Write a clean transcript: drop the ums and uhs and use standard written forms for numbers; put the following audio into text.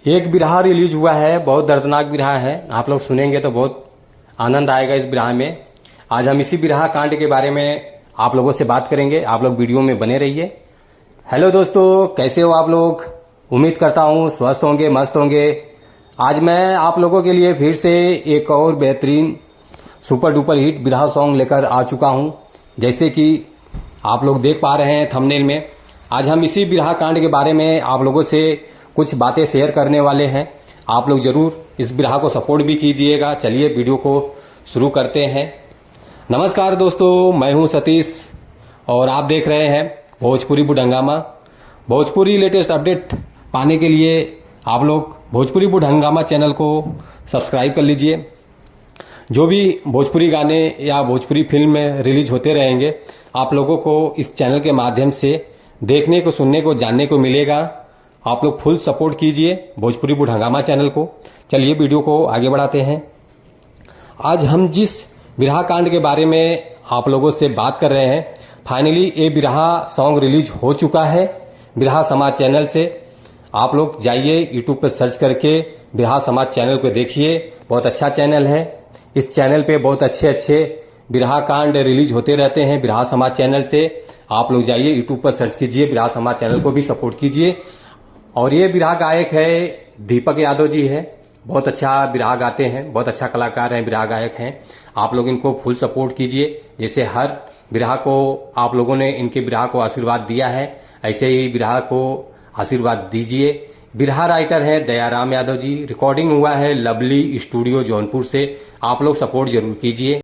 एक बिरहा रिलीज हुआ है, बहुत दर्दनाक बिरहा है। आप लोग सुनेंगे तो बहुत आनंद आएगा इस बिरहा में। आज हम इसी बिरहा कांड के बारे में आप लोगों से बात करेंगे। आप लोग वीडियो में बने रहिए। हेलो दोस्तों, कैसे हो आप लोग? उम्मीद करता हूँ स्वस्थ होंगे, मस्त होंगे। आज मैं आप लोगों के लिए फिर से एक और बेहतरीन सुपर डुपर हिट बिरहा सॉन्ग लेकर आ चुका हूँ। जैसे कि आप लोग देख पा रहे हैं थंबनेल में, आज हम इसी बिरहा कांड के बारे में आप लोगों से कुछ बातें शेयर करने वाले हैं। आप लोग जरूर इस बिरहा को सपोर्ट भी कीजिएगा। चलिए वीडियो को शुरू करते हैं। नमस्कार दोस्तों, मैं हूं सतीश और आप देख रहे हैं भोजपुरी बुढ़ंगामा। भोजपुरी लेटेस्ट अपडेट पाने के लिए आप लोग भोजपुरी बुढ़ंगामा चैनल को सब्सक्राइब कर लीजिए। जो भी भोजपुरी गाने या भोजपुरी फिल्म में रिलीज होते रहेंगे, आप लोगों को इस चैनल के माध्यम से देखने को, सुनने को, जानने को मिलेगा। आप लोग फुल सपोर्ट कीजिए भोजपुरी बुढ़ंगामा चैनल को। चलिए वीडियो को आगे बढ़ाते हैं। आज हम जिस बिरहा कांड के बारे में आप लोगों से बात कर रहे हैं, फाइनली ये बिरहा सॉन्ग रिलीज हो चुका है बिरहा समाज चैनल से। आप लोग जाइए यूट्यूब पर सर्च करके बिरहा समाज चैनल को देखिए। बहुत अच्छा चैनल है। इस चैनल पे बहुत अच्छे अच्छे बिरहा कांड रिलीज होते रहते हैं बिरहा समाज चैनल से। आप लोग जाइए यूट्यूब पर सर्च कीजिए, बिरहा समाज चैनल को भी सपोर्ट कीजिए। और ये बिरहा गायक है दीपक यादव जी है। बहुत अच्छा बिरहा गाते हैं, बहुत अच्छा कलाकार हैं, बिरहा गायक हैं। आप लोग इनको फुल सपोर्ट कीजिए। जैसे हर बिरहा को आप लोगों ने इनके बिरहा को आशीर्वाद दिया है, ऐसे ही बिरहा को आशीर्वाद दीजिए। बिरहा राइटर है दयाराम यादव जी। रिकॉर्डिंग हुआ है लवली स्टूडियो जौनपुर से। आप लोग सपोर्ट जरूर कीजिए।